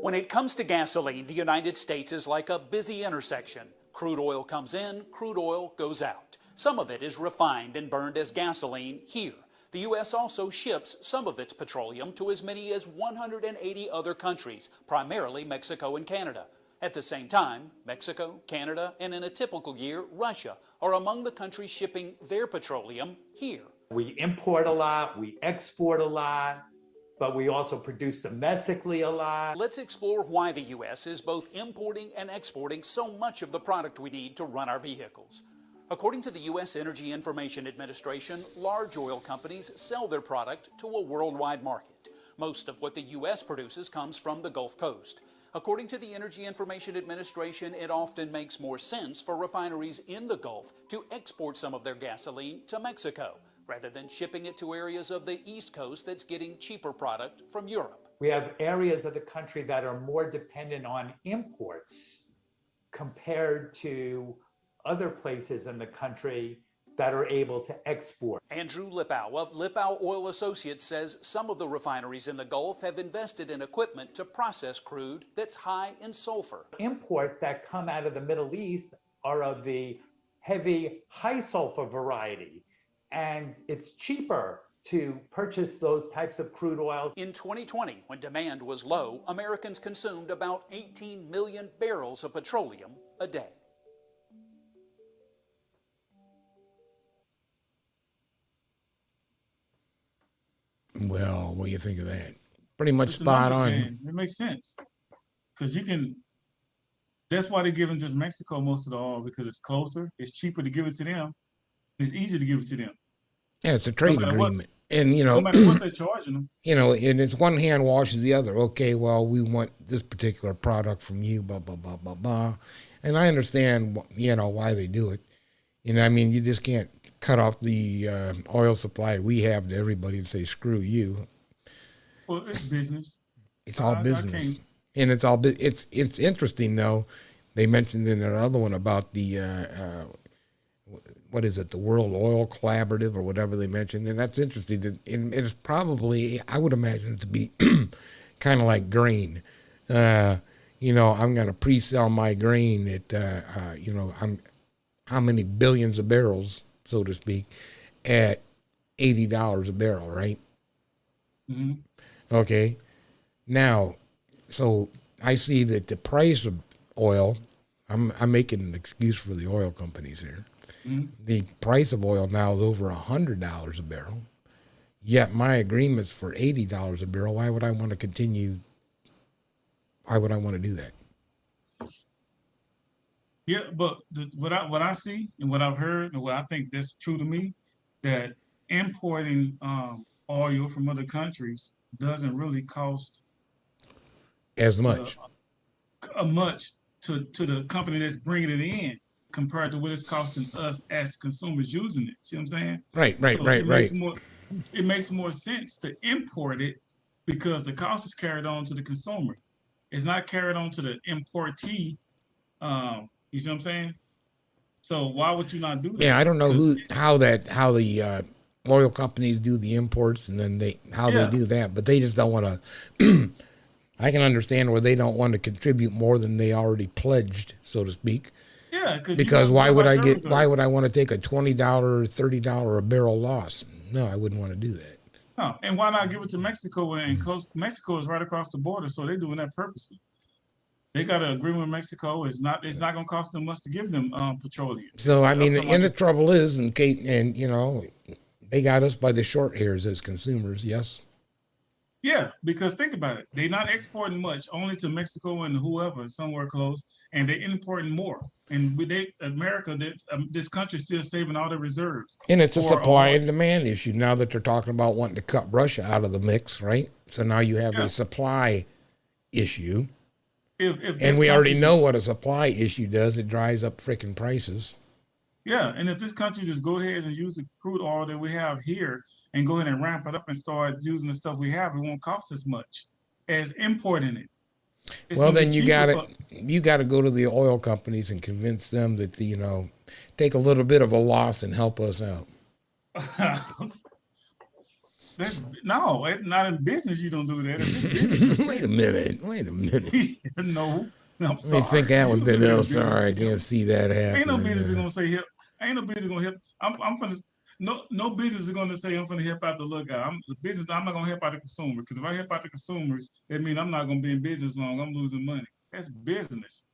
When it comes to gasoline, the United States is like a busy intersection. Crude oil comes in, crude oil goes out. Some of it is refined and burned as gasoline here. The U.S. also ships some of its petroleum to as many as 180 other countries, primarily Mexico and Canada. At the same time, Mexico, Canada, and in a typical year, Russia are among the countries shipping their petroleum here. We import a lot, we export a lot, but we also produce domestically a lot. Let's explore why the U.S. is both importing and exporting so much of the product we need to run our vehicles. According to the U.S. Energy Information Administration, large oil companies sell their product to a worldwide market. Most of what the U.S. produces comes from the Gulf Coast. According to the Energy Information Administration, it often makes more sense for refineries in the Gulf to export some of their gasoline to Mexico, rather than shipping it to areas of the East Coast that's getting cheaper product from Europe. We have areas of the country that are more dependent on imports compared to other places in the country that are able to export. Andrew Lippow of Lippow Oil Associates says some of the refineries in the Gulf have invested in equipment to process crude that's high in sulfur. Imports that come out of the Middle East are of the heavy, high sulfur variety, and it's cheaper to purchase those types of crude oils. In 2020, when demand was low, Americans consumed about 18 million barrels of petroleum a day. Well, what do you think of that? Pretty much spot on. It makes sense. Because that's why they're giving just Mexico most of the oil, because it's closer, it's cheaper to give it to them, it's easier to give it to them. Yeah, it's a trade agreement. And, no matter what they're charging them. And it's one hand washes the other. Okay, well, we want this particular product from you, blah, blah, blah, blah, blah. And I understand, why they do it. You just can't cut off the oil supply we have to everybody and say, screw you. Well, it's business. It's all business. And it's all, it's interesting, though. They mentioned in their other one about the, what is it, the World Oil Collaborative or whatever they mentioned. And that's interesting. And it's probably, I would imagine it to be kind of like grain. I'm going to pre-sell my grain at, how many billions of barrels, so to speak, at $80 a barrel, right? Mm-hmm. Okay. Now, so I see that the price of oil, I'm making an excuse for the oil companies here. Mm-hmm. The price of oil now is over $100 a barrel. Yet my agreement's for $80 a barrel. Why would I want to continue? Why would I want to do that? Yeah, but what I see and what I've heard and what I think that's true to me, that importing oil from other countries doesn't really cost as much. Much to the company that's bringing it in compared to what it's costing us as consumers using it. See what I'm saying? Right. It makes more sense to import it because the cost is carried on to the consumer. It's not carried on to the importee. You see what I'm saying? So why would you not do that? Yeah, I don't know how the oil companies do the imports and then they do that, but they just don't want to. I can understand where they don't want to contribute more than they already pledged, so to speak. Yeah, because why would I want to take a $20, $30 a barrel loss? No, I wouldn't want to do that. No, and why not give it to Mexico? And Mexico is right across the border, so they're doing that purposely. They got an agreement with Mexico. It's not going to cost them much to give them petroleum. So I mean, and the trouble is, and you know, they got us by the short hairs as consumers. Yes. Yeah, because think about it. They're not exporting much, only to Mexico and whoever, somewhere close, and they're importing more. And America, this country is still saving all their reserves. And it's a supply and demand issue now that they're talking about wanting to cut Russia out of the mix, right? So now you have a supply issue. And we already know what a supply issue does. It drives up freaking prices. Yeah, and if this country just go ahead and use the crude oil that we have here and go ahead and ramp it up and start using the stuff we have, it won't cost as much as importing it. Well, then you got to go to the oil companies and convince them that take a little bit of a loss and help us out. No, it's not in business. You don't do that. Wait a minute. No, I'm sorry. Let me think that one bit else. Sorry, I can't see that happening. Ain't no business gonna say help. Ain't no business gonna help. I'm finna. No business is gonna say I'm finna help out the little guy. I'm not gonna help out the consumer, because if I help out the consumers, that means I'm not gonna be in business long. I'm losing money. That's business.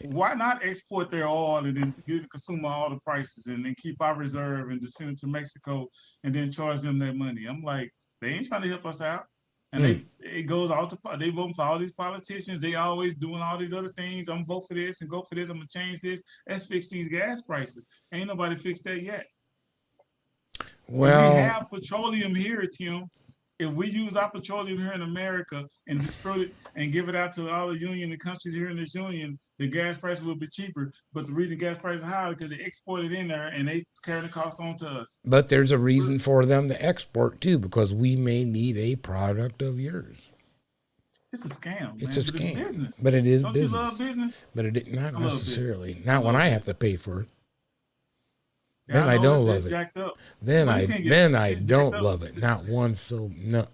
Why not export their oil and then give the consumer all the prices and then keep our reserve and just send it to Mexico and then charge them their money? I'm like, they ain't trying to help us out. And it goes out to, they vote for all these politicians. They always doing all these other things. I'm vote for this and go for this. I'm gonna change this. Let's fix these gas prices. Ain't nobody fixed that yet. Well, we have petroleum here, Tim. If we use our petroleum here in America and disperse it and give it out to all the union, the countries here in this union, the gas price will be cheaper. But the reason gas price is high is because they export it in there and they carry the cost on to us. But there's a reason for them to export too, because we may need a product of yours. It's a scam. It's a scam. It's business. But it is Don't business. You love business? But it not necessarily. Not when I have to pay for it. Yeah, then I don't love it. Jacked up. Then I don't love it. Not one. So no.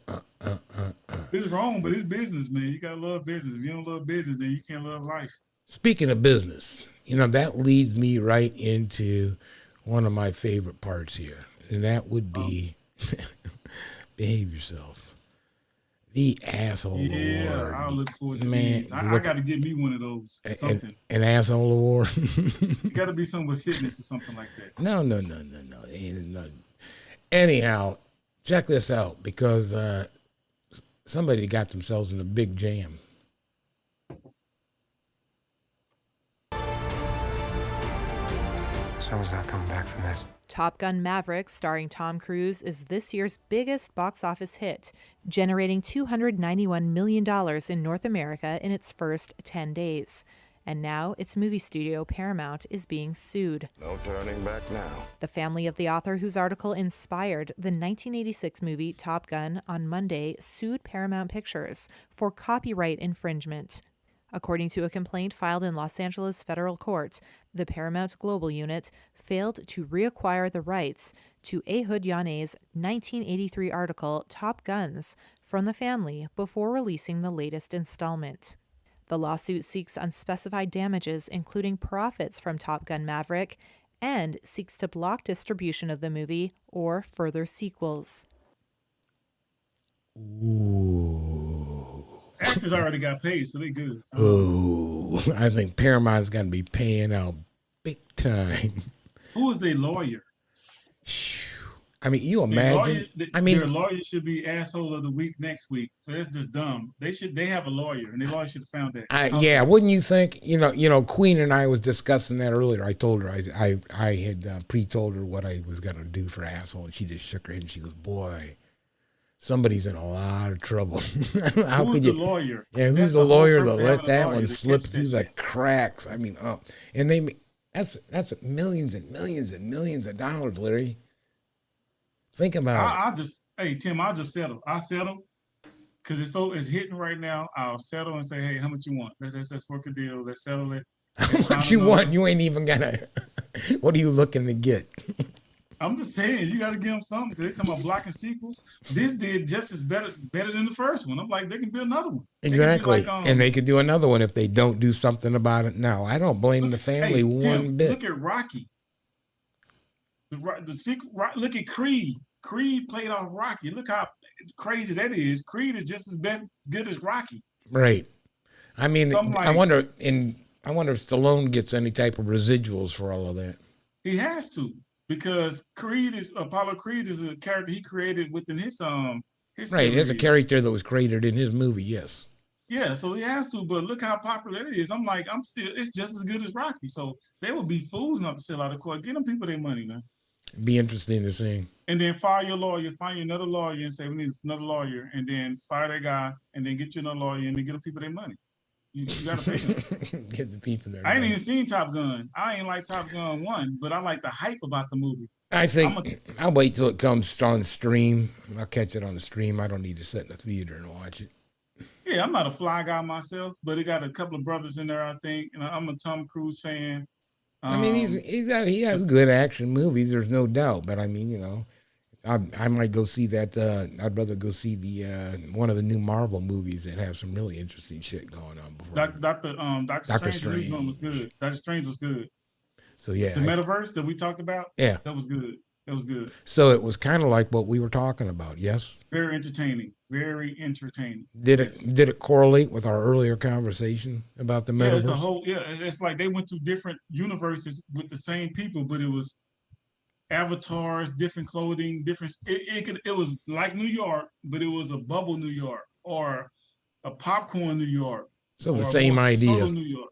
It's wrong, but it's business, man. You gotta love business. If you don't love business, then you can't love life. Speaking of business, that leads me right into one of my favorite parts here, and that would be behave yourself. The asshole award. I'll look forward to these. I got to get me one of those. Something. An asshole award. You got to be something with fitness or something like that. No. Anyhow, check this out, because somebody got themselves in a big jam. Someone's not coming back from this. Top Gun Maverick, starring Tom Cruise, is this year's biggest box office hit, generating $291 million in North America in its first 10 days. And now its movie studio, Paramount, is being sued. No turning back now. The family of the author whose article inspired the 1986 movie Top Gun on Monday sued Paramount Pictures for copyright infringement. According to a complaint filed in Los Angeles federal court, the Paramount Global unit failed to reacquire the rights to Ehud Yane's 1983 article Top Guns from the family before releasing the latest installment. The lawsuit seeks unspecified damages, including profits from Top Gun Maverick, and seeks to block distribution of the movie or further sequels. Ooh. Actors already got paid, so they good. Oh, I think Paramount's going to be paying out big time. Who is their lawyer? I mean, you imagine. Their lawyer should be asshole of the week next week. So that's just dumb. They have a lawyer, and their lawyer should have found that. Yeah, wouldn't you think? Queen and I was discussing that earlier. I told her I had pre-told her what I was gonna do for asshole, and she just shook her head and she goes, "Boy, somebody's in a lot of trouble." Who's the lawyer? Yeah, who's the lawyer that let that one slip through the cracks? I mean, and that's millions and millions and millions of dollars, Larry. Think about it. Tim, I'll just settle. I'll settle because it's hitting right now. I'll settle and say, hey, how much you want? Let's work a deal. Let's settle it. How much you want? You ain't even gonna. What are you looking to get? I'm just saying, you got to give them something. They're talking about blocking sequels. This did just as better than the first one. I'm like, they can build another one. Exactly, and they could do another one if they don't do something about it now. I don't blame the family one bit. Look at Rocky. The sequel. Look at Creed. Creed played off Rocky. Look how crazy that is. Creed is just as good as Rocky. Right. I mean, I wonder if Stallone gets any type of residuals for all of that. He has to, because Apollo Creed is a character he created within his right. It's a character that was created in his movie. Yes. Yeah, so he has to, but look how popular it is. It's just as good as Rocky. So they would be fools not to sell out of court. Get them people their money, man. Be interesting to see. And then fire your lawyer, find you another lawyer and say, we need another lawyer, and then fire that guy, and then get you another lawyer, and then get the people their money. You got to pay them. Get the people their money. I ain't even seen Top Gun. I ain't like Top Gun 1, but I like the hype about the movie. I think I'll wait till it comes on stream. I'll catch it on the stream. I don't need to sit in the theater and watch it. Yeah, I'm not a fly guy myself, but it got a couple of brothers in there, I think. And I'm a Tom Cruise fan. I mean, he has good action movies. There's no doubt, but I mean, I might go see that. I'd rather go see the one of the new Marvel movies that have some really interesting shit going on. Before Doctor Strange one was good. Doctor Strange was good. So yeah, the Metaverse that we talked about. Yeah, that was good. That was good. So it was kind of like what we were talking about. Yes. Very entertaining. Very entertaining. Did it correlate with our earlier conversation about the Metaverse? Yeah, it's like they went to different universes with the same people, but it was avatars, different clothing, different. It was like New York, but it was a bubble New York or a popcorn New York. So the same idea. New York.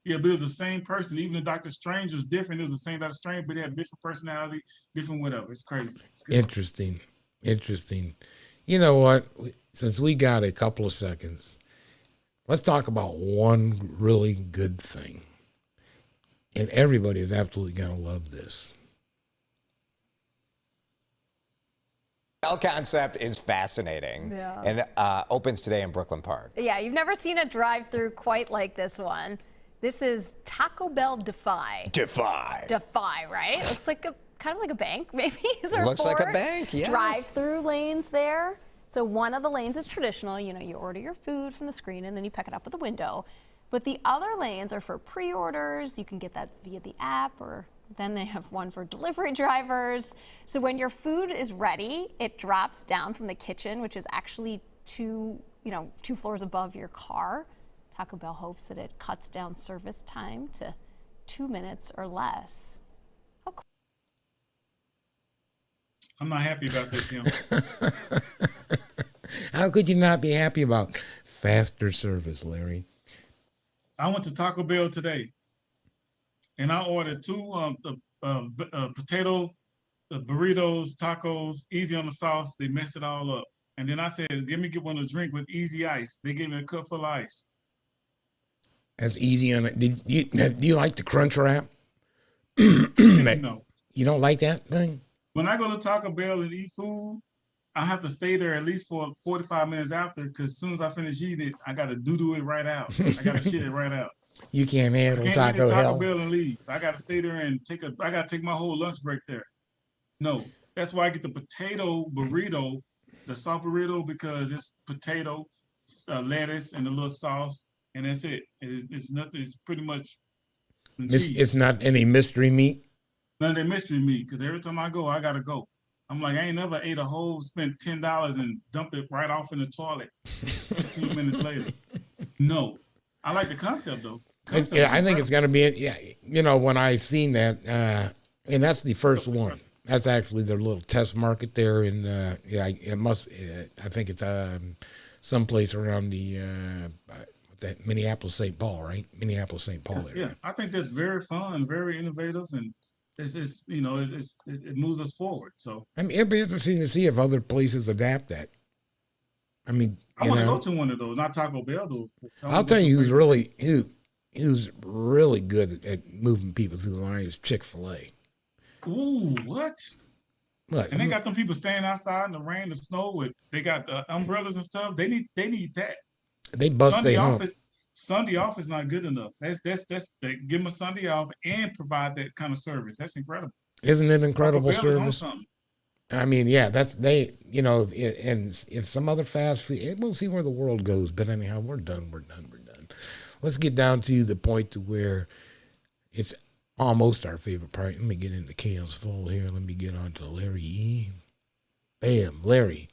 Yeah, but it was the same person. Even if Doctor Strange was different, it was the same Doctor Strange, but he had different personality, different whatever. It's crazy. Interesting. You know what? Since we got a couple of seconds, let's talk about one really good thing. And everybody is absolutely going to love this. The concept is fascinating and opens today in Brooklyn Park. Yeah, you've never seen a drive-through quite like this one. This is Taco Bell Defy. Defy, right? Looks like kind of like a bank, maybe. Looks like a bank, yes. Drive-through lanes there. So one of the lanes is traditional. You order your food from the screen and then you pick it up at the window. But the other lanes are for pre-orders. You can get that via the app, or then they have one for delivery drivers. So when your food is ready, it drops down from the kitchen, which is actually two floors above your car. Taco Bell hopes that it cuts down service time to 2 minutes or less. How cool. I'm not happy about this, Tim. How could you not be happy about faster service, Larry? I went to Taco Bell today, and I ordered two potato burritos, tacos, easy on the sauce. They messed it all up. And then I said, get one to drink with easy ice. They gave me a cup full of ice. That's easy on it. Do you like the crunch wrap? No. You don't like that thing? When I go to Taco Bell and eat food, I have to stay there at least for 45 minutes after, because as soon as I finish eating it, I got to doo-doo it right out. I got to shit it right out. You can't handle I can't eat at Taco Bell and leave. I got to stay there and I got to take my whole lunch break there. No, that's why I get the potato burrito, the soft burrito, because it's potato, lettuce, and a little sauce. And that's it. It's nothing. It's pretty much cheese. It's not any mystery meat? None of that mystery meat, because every time I go, I got to go. I'm like, I ain't never ate spent $10 and dumped it right off in the toilet 15 minutes later. No. I like the concept, though. I think it's going to be, when I've seen that, and that's the first one. That's actually their little test market there in it must. I think it's someplace around the Minneapolis St. Paul, right? Minneapolis St. Paul area. Yeah, I think that's very fun, very innovative, and it moves us forward. So I mean, it'd be interesting to see if other places adapt that. I mean, I want to go to one of those, not Taco Bell though. I'll tell you who's really good at moving people through the line is Chick-fil-A. Ooh, what? Look, and they got them people standing outside in the rain, the snow. They got the umbrellas and stuff. They need that. They bust their home. Sunday off is not good enough. That's give them a Sunday off and provide that kind of service. That's incredible. Isn't it incredible service? I mean, yeah, and if some other fast food, we'll see where the world goes. But anyhow, we're done. Let's get down to the point to where it's almost our favorite part. Let me get into Chaos Full here. Let me get on to Larry E. Bam, Larry.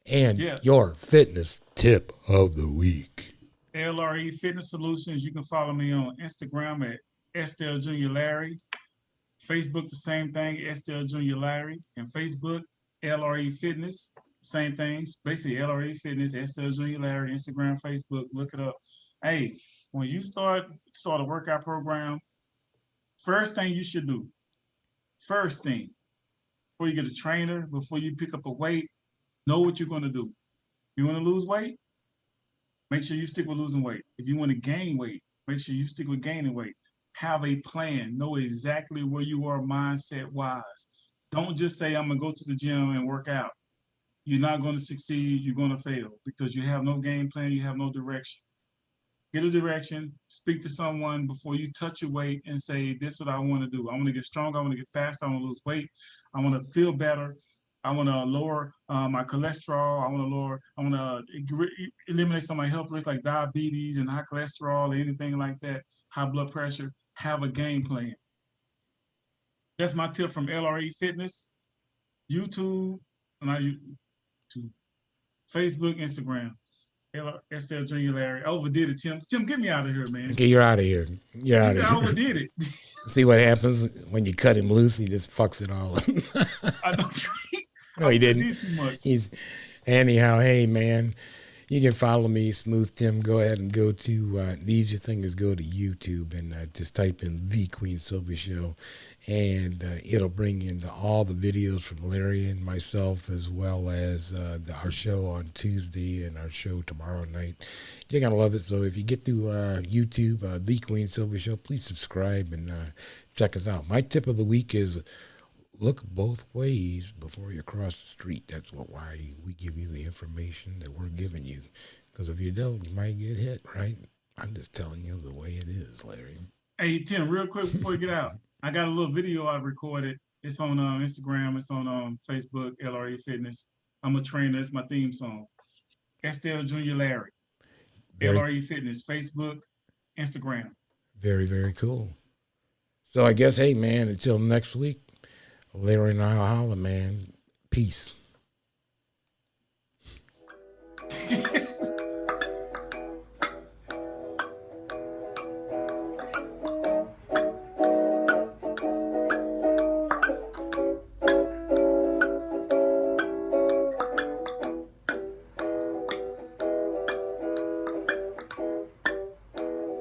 And your fitness tip of the week. LRE Fitness Solutions. You can follow me on Instagram at Estelle Junior Larry. Facebook, the same thing, Estelle Junior Larry. And Facebook, LRE Fitness, same things. Basically, LRE Fitness, Estelle Junior Larry, Instagram, Facebook, look it up. Hey, when you start a workout program, first thing you should do, before you get a trainer, before you pick up a weight, know what you're going to do. You want to lose weight? Make sure you stick with losing weight. If you want to gain weight, make sure you stick with gaining weight. Have a plan. Know exactly where you are mindset-wise. Don't just say, I'm going to go to the gym and work out. You're not going to succeed. You're going to fail because you have no game plan. You have no direction. Get a direction. Speak to someone before you touch your weight and say, this is what I want to do. I want to get stronger. I want to get faster. I want to lose weight. I want to feel better. I want to lower my cholesterol. I want to eliminate some of my health risks like diabetes and high cholesterol or anything like that, high blood pressure. Have a game plan. That's my tip from LRE Fitness, YouTube, Facebook, Instagram. Estelle Junior Larry. I overdid it, Tim. Tim, get me out of here, man. Okay, you're out of here. I overdid it. See what happens when you cut him loose? He just fucks it all up. I know. No, he didn't. Did too much. Anyhow, hey, man, you can follow me, Smooth Tim. Go ahead and go to, the easiest thing is go to YouTube and just type in The Queen Sylvia Show. And it'll bring into all the videos from Larry and myself, as well as our show on Tuesday and our show tomorrow night. You're going to love it. So if you get to YouTube, The Queen Sylvia Show, please subscribe and check us out. My tip of the week is look both ways before you cross the street. That's why we give you the information that we're giving you. Because if you don't, you might get hit, right? I'm just telling you the way it is, Larry. Hey, Tim, real quick before you get out. I got a little video I recorded. It's on Instagram. It's on Facebook, LRE Fitness. I'm a trainer. It's my theme song. Estelle Junior Larry. LRE Fitness, Facebook, Instagram. Very, very cool. So I guess, hey, man, until next week, Larry and I'll holla, man. Peace.